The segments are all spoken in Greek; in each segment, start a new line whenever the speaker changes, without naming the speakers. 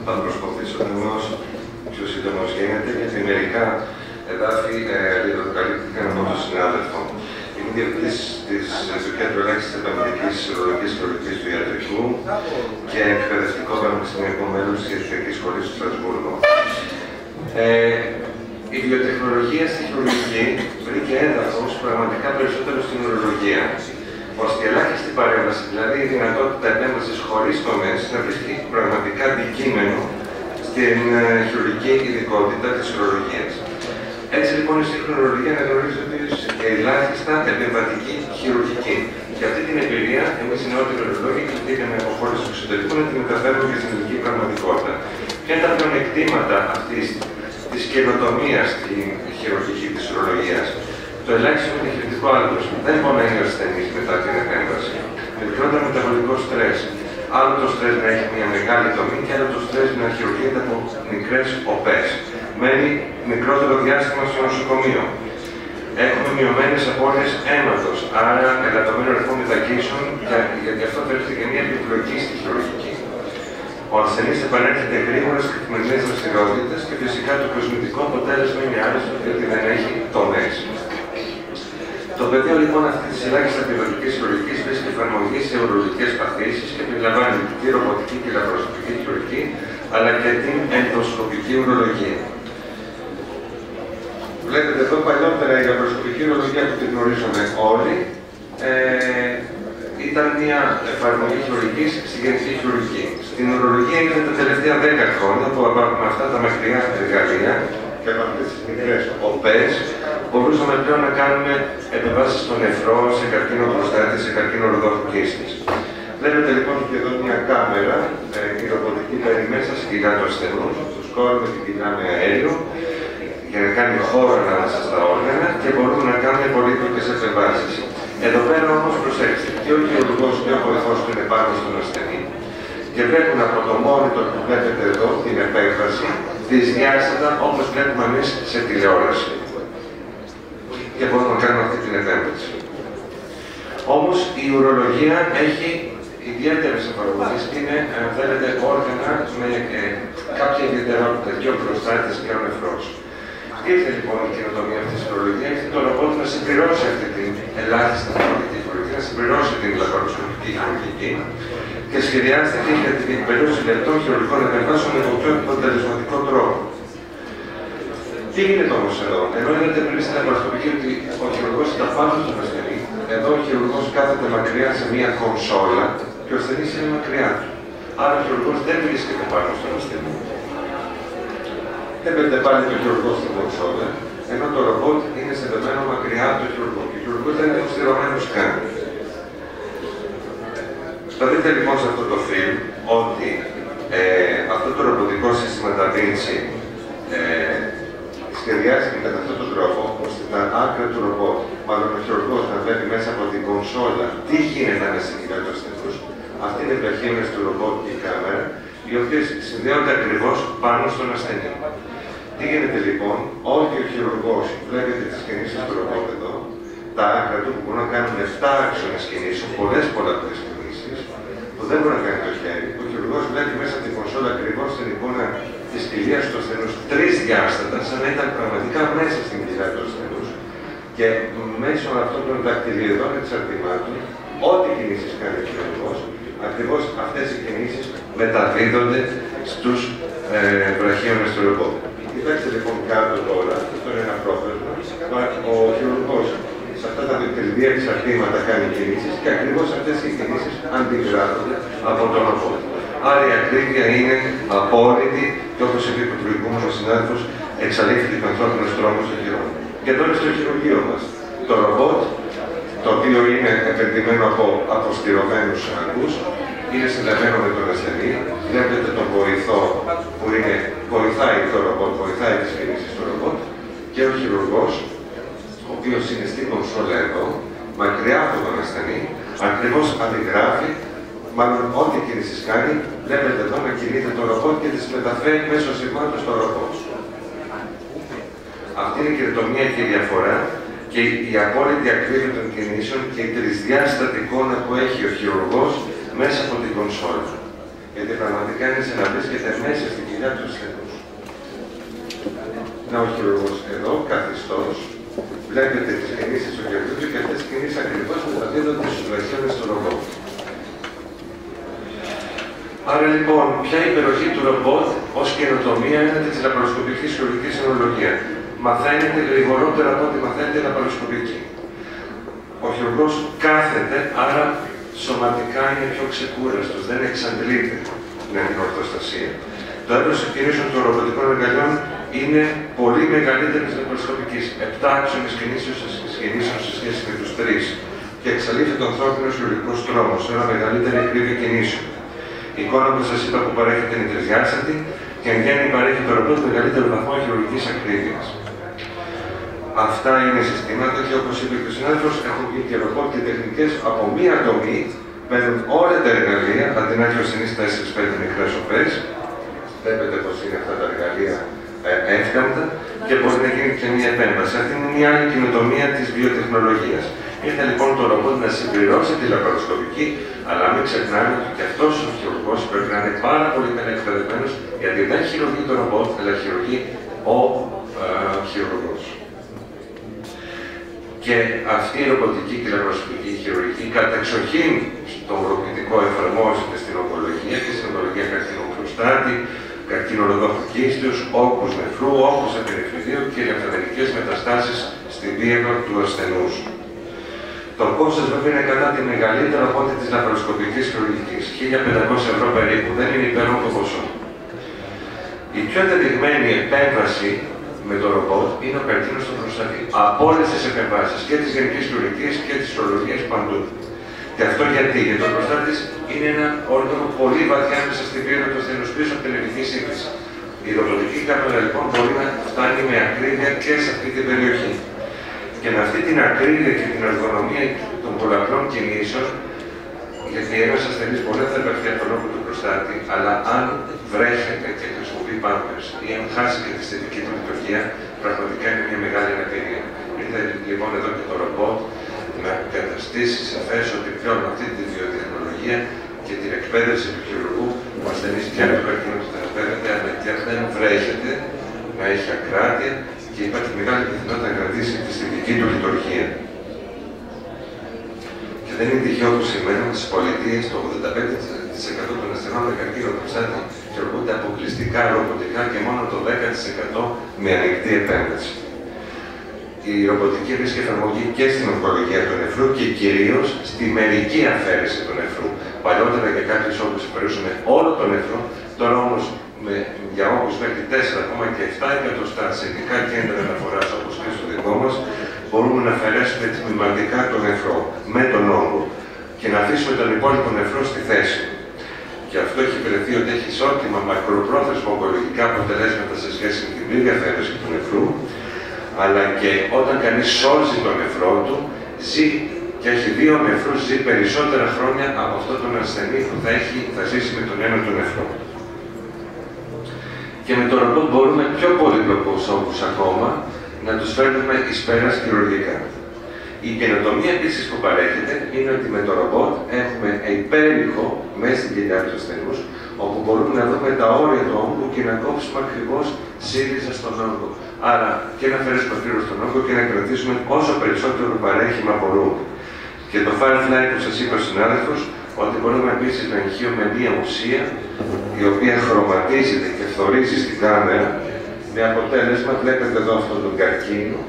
Θα προσπαθήσω να είμαι πιο σύντομος γίνεται, γιατί μερικά εδάφη αλληλοκαλύπτηκαν από τον συνάδελφο. Είμαι διευθυντής του Κέντρου Ελάχιστης Επαγγελματικής Ουρολογικής και Ουρολογικής του Ιατρικού και εκπαιδευτικό πανεπιστημιακό μέλος της Ιατρικής Σχολής του Στρασβούργου. Η βιοτεχνολογία στη χειρουργική βρήκε έδαφος πραγματικά περισσότερο στην ουρολογία, ώστε η ελάχιστη παρέμβαση, δηλαδή η δυνατότητα επέμβασης χωρίς τομές, να βρίσκει πραγματικά αντικείμενο στην χειρουργική ειδικότητα της ουρολογίας. Έτσι λοιπόν η σύγχρονη ουρολογία αναγνωρίζεται και ελάχιστα επεμβατική χειρουργική. Και αυτή την εμπειρία, εμείς οι νεότεροι ουρολόγοι, κληθήκαμε από χώρες του εξωτερικού να τη μεταφέρουμε και στην ελληνική πραγματικότητα. Ποια είναι τα πλεονεκτήματα αυτής της καινοτομίας στην χειρουργική της ουρολογίας? Το ελάχιστο μεταχειριστικό άλτος. Δεν μπορεί να είναι ο ασθενής μετά την επέμβαση. Με μικρότερο μεταβολικό στρες. Άλλο το στρες να έχει μια μεγάλη τομή και άλλο το στρες να χειρουργείται από μικρές οπές. Μένει μικρότερο διάστημα στο νοσοκομείο. Έχουμε μειωμένες απώλειες αίματος, άρα ελαττωμένο αριθμό μετακύσεων, γιατί αυτό φέρνει και μια επιπλοκή στη χειρουργική. Ο ασθενής επανέρχεται γρήγορα στις καθημερινές δραστηριότητες και φυσικά το κοσμητικό αποτέλεσμα είναι άρρωστο γιατί δεν έχει τομές. Το πεδίο λοιπόν αυτή τη ελάχιστη επιδοτική χειρουργική βρίσκει εφαρμογή σε ουρολογικές παθήσεις και περιλαμβάνει τη ρομποτική και λαπαροσκοπική χειρουργική, αλλά και την ενδοσκοπική ουρολογία. Βλέπετε εδώ παλιότερα η λαπαροσκοπική ουρολογία που την γνωρίζουμε όλοι ήταν μια εφαρμογή χειρουργικής στη γενική χειρουργική. Στην ουρολογία είναι τα τελευταία 10 χρόνια που με αυτά τα μακριά εργαλεία και από αυτές τις μικρές οπές μπορούσαμε πλέον να κάνουμε επεμβάσεις στο νεφρό, σε καρκίνο προστάτη, σε καρκίνο ροδόχου κίστης. Βλέπετε λοιπόν και εδώ μια κάμερα, η ρομποτική παίρνει μέσα στην κοιλιά του ασθενού, του σκόρουμε την κοιλιά με αέριο για να κάνει χώρο ανάμεσα στα όργανα και μπορούμε να κάνουμε πολύπλοκες επεμβάσεις. Εδώ πέρα όμως προσέξτε, και ο χειρουργός και ο βοηθός του είναι πάνω στον ασθενή και βλέπουν από το monitor που βλέπετε εδώ την επέμβαση δυσδιάστατα όπως βλέπουμε εμείς σε τηλεόραση. Και μπορούμε να κάνουμε αυτή την επέμβαση. Όμως η ουρολογία έχει ιδιαίτερες εφαρμογές και είναι, αν θέλετε, όργανα με κάποια ιδιαιτερότητα και ο προστάτης και ο νεφρός. Ήρθε λοιπόν η καινοτομία αυτή τη ουρολογία, ήρθε το ρομπότ να συμπληρώσει αυτή την ελάχιστη χειρουργική χειρουργική, να συμπληρώσει την λαπαροσκοπική χειρουργική και σχεδιάστηκε για την εκπαιδεύση λεπτών χειρουργικών επεμβάσεων με τον πιο αποτελεσματικό τρόπο. Τι γίνεται όμως εδώ? Ενώ είδατε πριν στην λαπαροσκοπική ότι ο χειρουργός ήταν πάνω στον ασθενή, εδώ ο χειρουργός κάθεται μακριά σε μία κονσόλα και ο ασθενής είναι μακριά του. Άρα ο χειρουργός δεν βρίσκεται πάνω στον ασθενή. Βλέπετε πάλι το χειρουργό στην κονσόλα, ενώ το ρομπότ είναι συνδεμένο μακριά από το χειρουργό. Και ο χειρουργός δεν είναι αποστηρωμένος καν. Θα δείτε λοιπόν σε αυτό το φιλμ ότι αυτό το ρομποτικό σύστημα Da Vinci σχεδιάστηκε κατά αυτόν τον τρόπο, ώστε τα άκρα του ρομπότ, μάλλον ο χειρουργός να βλέπει μέσα από την κονσόλα τι γίνεται μέσα στην κοιλιά του ασθενούς. Αυτή είναι η βραχίωνες του ρομπότ και η κάμερα, οι οποίες συνδέονται ακριβώς πάνω στον ασθενή. Τι γίνεται λοιπόν? Ότι ο χειρουργός, βλέπετε τις κινήσεις του ρομπότ εδώ, τα άκρα του που μπορούν να κάνουν 7 άξονες κινήσεων, πολλαπλές κινήσεις, που δεν μπορεί να κάνει το χέρι. Ο χειρουργός βλέπει μέσα από την κονσόλα ακριβώς την εικόνα της κοιλιάς του ασθενούς, 3 διάστατα, σαν να ήταν πραγματικά μέσα στην κοιλιά του ασθενούς. Και μέσω αυτών των δακτυλιωδών εξαρτημάτων, ό,τι κινήσεις κάνει ο χειρουργός, ακριβώς αυτές οι κινήσεις μεταδίδονται στους βραχίωνες του ρομπότ. Κοιτάξτε λοιπόν κάτω τώρα, αυτό είναι ένα πρόβλημα. Ο χειρουργός σε αυτά τα δακτυλιωδή εξαρτήματα κάνει κινήσεις και ακριβώς αυτές οι κινήσεις αντιγράφονται από τον ρομπότ. Άρα η ακρίβεια είναι απόλυτη και όπως είπε ο προηγούμενος συνάδελφος, εξαλείφθηκε ο ανθρώπινος τρόμος των χειρών. Και τώρα στο χειρουργείο μας, το ρομπότ, το οποίο είναι επενδυμένο από αποστηρωμένους ακούς, είναι συνδεμένο με τον ασθενή. Βλέπετε τον βοηθό που βοηθάει το ρομπότ, βοηθάει τις κινήσεις του ρομπότ και ο χειρουργός, ο οποίος είναι στην κονσόλα εδώ, μακριά από τον ασθενή, ακριβώς αντιγράφει, μάλλον ό,τι κινήσεις κάνει, βλέπετε εδώ να κινείται το ρομπότ και τις μεταφέρει μέσω σημάτων στο ρομπότ. Αυτή είναι η καινοτομία και η διαφορά και η απόλυτη ακρίβεια των κινήσεων και η τρισδιάστατη εικόνα που έχει ο χειρουργός μέσα από την κονσόλα. Γιατί πραγματικά είναι σαν να βρίσκεται μέσα στην κοιλιά του ασθενούς. Να ο χειρουργός εδώ, καθιστός, βλέπετε τις κινήσεις του χειρουργού και αυτές τις κινήσεις ακριβώς μεταδίδονται στους βραχίονες του ρομπότ. Άρα λοιπόν, ποια η υπεροχή του ρομπότ ως καινοτομία είναι της λαπαροσκοπικής χειρουργικής αινολογίας. Μαθαίνετε γρηγορότερα από ό,τι μαθαίνετε λαπαροσκοπική. Ο χειρουργός κάθεται, άρα σωματικά είναι πιο ξεκούραστος, δεν εξαντλείται με την ορθοστασία. Το εύρος ευκαιρίσεων των ρομποτικών εργαλείων είναι πολύ μεγαλύτερο της λαπαροσκοπικής. 7 άξονες κινήσεων σε σχέση με τους 3. Και εξαλείφει τον ανθρώπινο χειρουργικό τρόμο σε ένα μεγαλύτερη ακρίβεια κινήσεων. Η εικόνα που σας είπα που παρέχεται είναι τρισδιάστατη και εν γέννη παρέχει το ρομπότ μεγαλύτερο βαθμό χειρουργικής ακρίβειας. Αυτά είναι συστήματα και όπως είπε και ο συνάδελφος, έχουν βγει και ρομπότ και τεχνικές από μία δομή, παίρνουν όλα τα εργαλεία, αντί να έχει ο ασθενής 4-5 μικρές οφές. Βλέπετε πως είναι αυτά τα εργαλεία εύκαμπτα και μπορεί να γίνει και μία επέμβαση. Αυτή είναι μια άλλη καινοτομία της βιοτεχνολογίας. Ήρθε λοιπόν το ρομπότ να συμπληρώσει τη λαπαροσκοπική, αλλά μην ξεχνάμε ότι και αυτός ο χειρουργός πρέπει να είναι πάρα πολύ καλά εκπαιδευμένος, γιατί δεν χειρουργεί το ρομπότ, αλλά χειρουργεί ο χειρουργός. Και αυτή η ρομποτική και λαπαροσκοπική χειρουργική κατεξοχήν στον προκλητικό εφαρμόζεται στην ογκολογία και στην ογκολογία καρκίνου προστάτη, καρκίνου ροδόχου κίστους, όγκους νεφρού, όγκους απενεφριδίου και λεμφαδενικές μεταστάσεις στην πίεγο του ασθενούς. Το κόστος βέβαια είναι κατά τη μεγαλύτερο από ό,τι της λαπαροσκοπικής χειρουργικής, 1.500 ευρώ περίπου, δεν είναι υπέροχο ποσό. Η πιο ενδεδειγμένη επέμβαση με το ρομπότ είναι ο καρκίνος του προστάτη. Από όλες τις επεμβάσεις και της γενικής χειρουργικής και της ορολογίας παντού. Και αυτό γιατί το προστάτης είναι ένα όργανο πολύ βαθιά μέσα στην πίεγο του ασθενούς πίσω από την ελληνική σύγκριση. Η ρομποτική κάμερα λοιπόν μπορεί να φτάνει με ακρίβεια και σε αυτή την περιοχή. Και με αυτή την ακρίβεια και την εργονομία των πολλαπλών κινήσεων, γιατί ένας ασθενής μπορεί να θεραπευτεί από τον όγκο του προστάτη, αλλά αν βρέχεται και χρησιμοποιεί πάμπερς ή αν χάσει και τη θετική του λειτουργία, πραγματικά είναι μια μεγάλη αναπηρία. Ήρθε λοιπόν εδώ και το ρομπότ να καταστήσει σαφές ότι πλέον με αυτή τη βιοτεχνολογία και την εκπαίδευση του χειρουργού, ο ασθενής και το καρκίνο του θεραπεύεται, αλλά και αν δεν βρέχεται, να έχει ακράτεια και υπάρχει μεγάλη πιθανότητα να κρατήσει τη θετική του λειτουργία. Και δεν είναι τυχαίο που σημαίνει ότι στις πολιτείες το 85% των ασθενών με καρκίνο προστάτη χειρουργούνται αποκλειστικά ρομποτικά και μόνο το 10% με ανοιχτή επέμβαση. Η ρομποτική βρίσκει εφαρμογή και στην ογκολογία του νεφρού και κυρίως στη μερική αφαίρεση του νεφρού. Παλιότερα για κάποιους όγκους αφαιρούσαμε όλο τον νεφρό, τώρα όμως για όγκους μέχρι 4,7 εκατοστά σε ειδικά κέντρα αναφοράς όπως και στο δικό μας, μπορούμε να αφαιρέσουμε τμηματικά τον νεφρό με τον όγκο και να αφήσουμε τον υπόλοιπο νεφρό στη θέση. Και αυτό έχει βρεθεί ότι έχει ισότιμα μακροπρόθεσμα ογκολογικά αποτελέσματα σε σχέση με την πλήρη αφαίρεση του νεφρού, αλλά και όταν κανείς σώζει τον νεφρό του, ζει και έχει 2 νεφρούς, ζει περισσότερα χρόνια από αυτόν τον ασθενή που θα ζήσει με τον ένα του νεφρό. Και με το ρομπότ μπορούμε πιο πολύπλοκους όγκους ακόμα να τους φέρνουμε εις πέρας χειρουργικά. Η καινοτομία επίσης που παρέχεται είναι ότι με το ρομπότ έχουμε υπέρηχο μέσα στην κοιλιά του ασθενούς, όπου μπορούμε να βρούμε τα όρια του όγκου και να κόψουμε ακριβώς σύριζα στον όγκο. Άρα και να αφαιρέσουμε πλήρως στον όγκο και να κρατήσουμε όσο περισσότερο παρέχημα μπορούμε. Και το Firefly που σας είπε ο συνάδελφος, ότι μπορούμε επίσης να εγχύουμε μία ουσία η οποία χρωματίζεται και φθορίζει στην κάμερα, με αποτέλεσμα, βλέπετε εδώ αυτόν τον καρκίνο,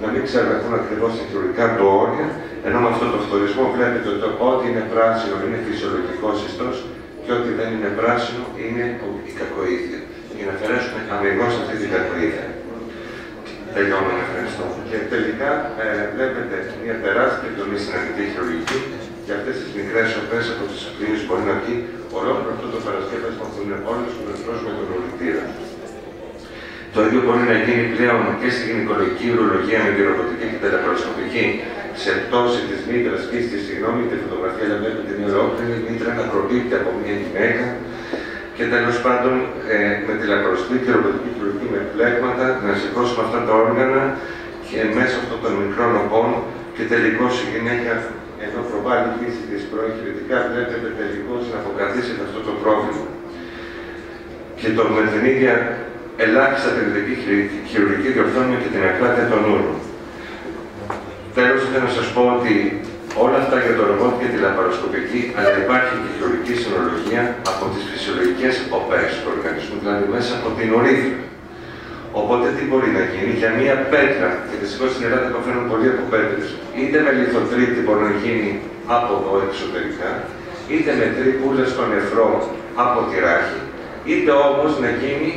να μην ξερραθούν ακριβώς τα χειρουργικά του όρια, ενώ με αυτόν τον φθορισμό βλέπετε ότι ό,τι είναι πράσινο είναι φυσιολογικό ιστός και ό,τι δεν είναι πράσινο είναι η κακοήθεια. Για να αφαιρέσουμε αμυγός αυτή την κακοήθεια. Τελειώνω, ευχαριστώ. Και τελικά βλέπετε μια τεράστια δομή στην ανοιχτή χειρουργική και αυτές τις μικρές οφές από τις οποίες μπορεί να βγει ολόκληρο αυτό το παρασκεύασμα που είναι όλος ο νεφρός με τον ουρητήρα. Το ίδιο μπορεί να γίνει πλέον και στη γυναικολογική ουρολογία με τη ρομποτική και τη λαπαροσκοπική, σε πτώση της μήτρας και στη συγγνώμη τη φωτογραφία, αλλά βλέπετε μια ολόκληρη μήτρα να προκύπτει από μια γυναίκα. Και τέλος πάντων με τη λαπαροσκοπική και ρομποτική χειρουργική με πλέγματα να σηκώσουμε αυτά τα όργανα και μέσα αυτών των μικρών οπών και τελικώς η γυναίκα εδώ υποβάλει της προεγχειρητικά, βλέπετε τελικώς να αποκαθίσετε αυτό το πρόβλημα. Και με την ίδια ελάχιστα τεχνητική χειρουργική διορθώνουμε και την ακράτεια των ούρων. Τέλος, θέλω να σας πω ότι όλα αυτά για το ρομπότ και τη λαπαροσκοπική, αλλά υπάρχει και χειρουργική συνολογία από τις φυσιολογικές οπές του οργανισμού, δηλαδή μέσα από την ουρήθρα. Οπότε τι μπορεί να γίνει για μία πέτρα, και δυστυχώς στην Ελλάδα υποφέρουν πολλοί από πέτρες, είτε με λιθοτρίτη μπορεί να γίνει από εδώ εξωτερικά, είτε με τρύπουλες στο νεφρό από τη ράχη, είτε όμως να γίνει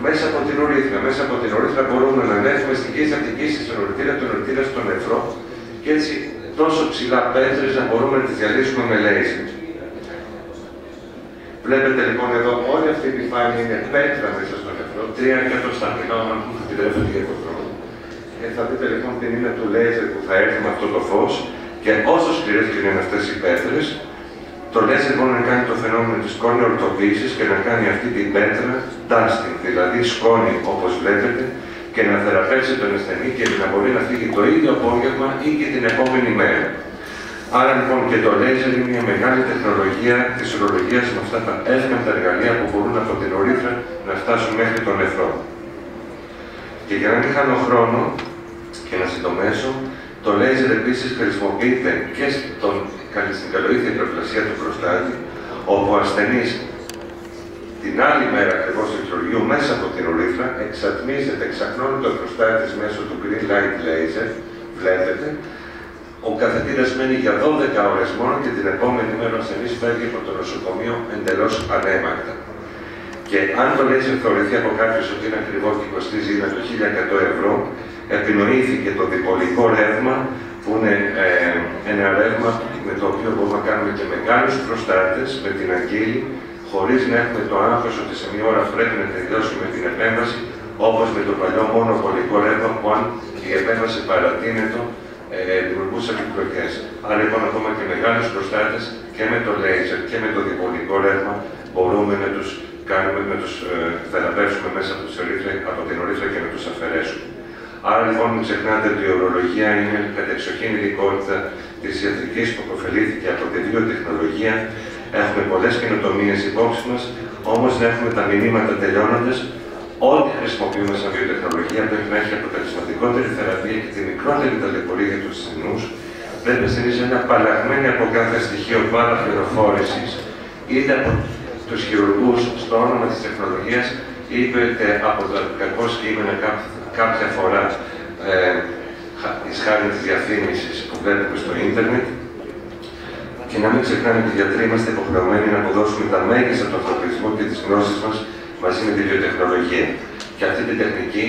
μέσα από την ουρήθρα. Μέσα από την ουρήθρα μπορούμε να ανέβουμε στην κοίηση από την κοίηση στον ουρητήρα, τον ουρητήρα στο νεφρό, και έτσι τόσο ψηλά πέτρες να μπορούμε να τις διαλύσουμε με λέιζερ. Βλέπετε λοιπόν εδώ όλη αυτή η επιφάνεια είναι πέτρα μέσα στο νεφρό, 3 εκατοστά, μιλάω να μου επιτρέπετε για το χρόνο. Θα δείτε λοιπόν την ίντα του λέιζερ που θα έρθει με αυτό το φως, και όσο σκληρές και είναι αυτές οι πέτρες, το λέιζερ μπορεί να κάνει το φαινόμενο της σκόνη-ορτοποίησης και να κάνει αυτή την πέτρα dusting, δηλαδή σκόνη όπως βλέπετε, και να θεραπεύσει τον ασθενή και να μπορεί να φύγει το ίδιο απόγευμα ή και την επόμενη μέρα. Άρα λοιπόν και το λέιζερ είναι μια μεγάλη τεχνολογία της ουρολογίας με αυτά τα εύκολα εργαλεία που μπορούν από την ουρήθρα να φτάσουν μέχρι τον νεφρό. Και για να μην χάνω χρόνο και να συντομέσω, το λέιζερ επίσης χρησιμοποιείται και στην καλοήθεια υπερπλασία του προστάτη, όπου ο ασθενής την άλλη μέρα ακριβώς του χειρουργείου μέσα από την ουρήθρα εξατμίζεται, εξαχνώνει το προστάτης μέσω του green light laser, βλέπετε. Ο καθετήρας μένει για 12 ώρες μόνο και την επόμενη μέρα ο ασθενής φεύγει από το νοσοκομείο εντελώς ανέμακτα. Και αν το λέιζερ θεωρηθεί από κάποιους ότι είναι ακριβό και κοστίζει το 1.100 ευρώ, επινοήθηκε το διπολικό ρεύμα, που είναι ένα ρεύμα με το οποίο μπορούμε να κάνουμε και μεγάλους προστάτες με την αγκύλη, χωρίς να έχουμε το άγχος ότι σε μια ώρα πρέπει να τελειώσουμε την επέμβαση, όπως με το παλιό μόνο πολικό ρεύμα, που αν η επέμβαση παρατείνεται, δημιουργούσε επιπλοκές. Άρα λοιπόν ακόμα και μεγάλους προστάτες και με το λέιζερ και με το διπολικό ρεύμα μπορούμε να τους κάνουμε, να τους θεραπεύσουμε μέσα από την ουρήθρα και να τους αφαιρέσουμε. Άρα λοιπόν μην ξεχνάτε ότι η ουρολογία είναι κατεξοχήν ειδικότητα της ιατρικής που αποφελήθηκε από τη βιοτεχνολογία. Έχουμε πολλές καινοτομίες υπόψη μας, όμως δεν έχουμε τα μηνύματα τελειώνοντας. Ό,τι χρησιμοποιούμε σαν βιοτεχνολογία πρέπει να έχει αποτελεσματικότερη θεραπεία και τη μικρότερη ταλαιπωρία για τους ασθενούς. Πρέπει να στηρίζει ένα απαλλαγμένη από κάθε στοιχείο παραπληροφόρησης, είτε από τους χειρουργούς στο όνομα της τεχνολογίας, είτε από τα κακώς κείμενα κάποια φορά εις χάρη της διαφήμισης που βλέπουμε στο ίντερνετ. Και να μην ξεχνάμε ότι οι γιατροί είμαστε υποχρεωμένοι να αποδώσουμε τα μέγιστα του ανθρωπισμού και της γνώσης μας μαζί με τη βιοτεχνολογία. Και αυτή την τεχνική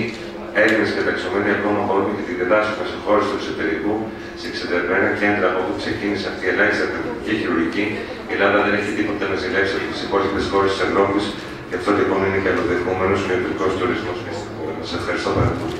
Έλληνες καταξιωμένοι ακόμα μπορούμε και την διδάσκουμε σε χώρες του εξωτερικού, σε εξεδερμένα κέντρα από όπου ξεκίνησε αυτή η ελάχιστα τεχνική χειρουργική. Η Ελλάδα δεν έχει τίποτα να ζηλέψει από τις υπόλοιπες χώρες της Ευρώπης, γι' αυτό λοιπόν είναι καλοδεχούμενος ο ιατρικός τουρισμός. Σας ευχαριστώ πάρα πολύ.